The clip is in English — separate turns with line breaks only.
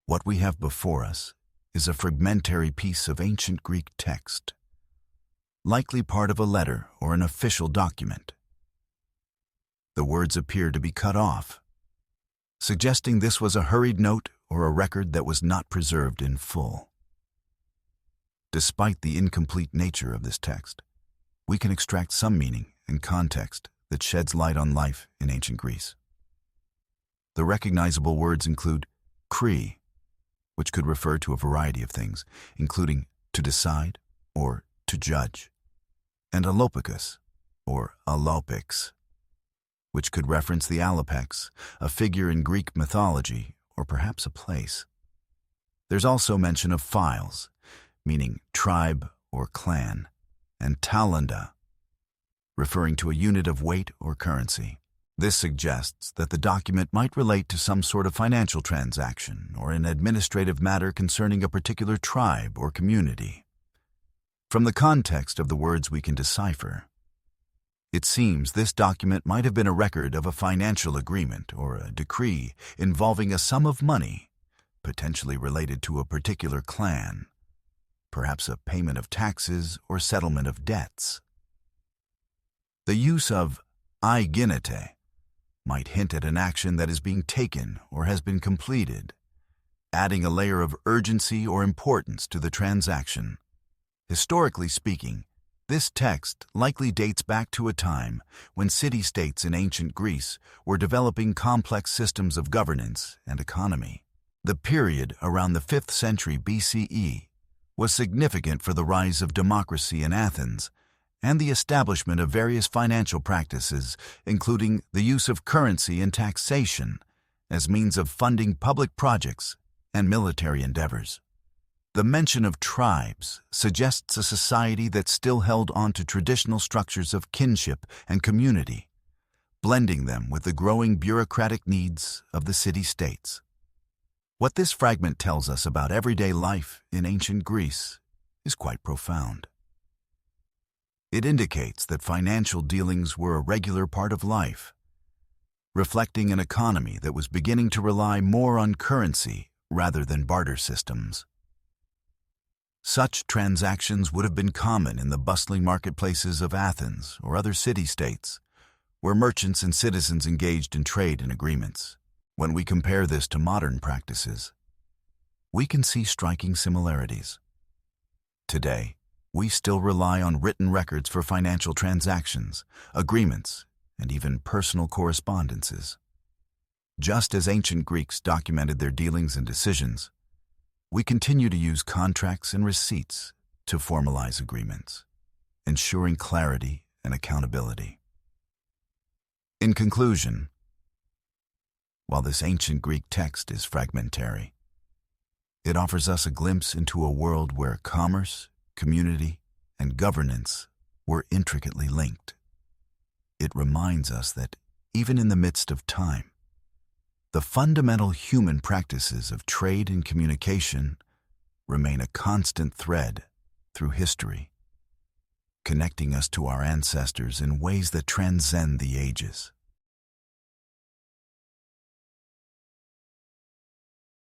What we have before us is a fragmentary piece of ancient Greek text, likely part of a letter or an official document. The words appear to be cut off, suggesting this was a hurried note or a record that was not preserved in full. Despite the incomplete nature of this text, we can extract some meaning and context that sheds light on life in ancient Greece. The recognizable words include kri, which could refer to a variety of things, including to decide or to judge, and alopicus, or alopix, which could reference the alopex, a figure in Greek mythology, or perhaps a place. There's also mention of files, meaning tribe or clan, and talenda, referring to a unit of weight or currency. This suggests that the document might relate to some sort of financial transaction or an administrative matter concerning a particular tribe or community. From the context of the words we can decipher, it seems this document might have been a record of a financial agreement or a decree involving a sum of money, potentially related to a particular clan, perhaps a payment of taxes or settlement of debts. The use of I ginete might hint at an action that is being taken or has been completed, adding a layer of urgency or importance to the transaction. Historically speaking, this text likely dates back to a time when city-states in ancient Greece were developing complex systems of governance and economy. The period around the 5th century BCE was significant for the rise of democracy in Athens and the establishment of various financial practices, including the use of currency and taxation as means of funding public projects and military endeavors. The mention of tribes suggests a society that still held on to traditional structures of kinship and community, blending them with the growing bureaucratic needs of the city-states. What this fragment tells us about everyday life in ancient Greece is quite profound. It indicates that financial dealings were a regular part of life, reflecting an economy that was beginning to rely more on currency rather than barter systems. Such transactions would have been common in the bustling marketplaces of Athens or other city-states, where merchants and citizens engaged in trade and agreements. When we compare this to modern practices, we can see striking similarities. Today, we still rely on written records for financial transactions, agreements, and even personal correspondences. Just as ancient Greeks documented their dealings and decisions, we continue to use contracts and receipts to formalize agreements, ensuring clarity and accountability. In conclusion, while this ancient Greek text is fragmentary, it offers us a glimpse into a world where commerce, community, and governance were intricately linked. It reminds us that, even in the midst of time, the fundamental human practices of trade and communication remain a constant thread through history, connecting us to our ancestors in ways that transcend the ages.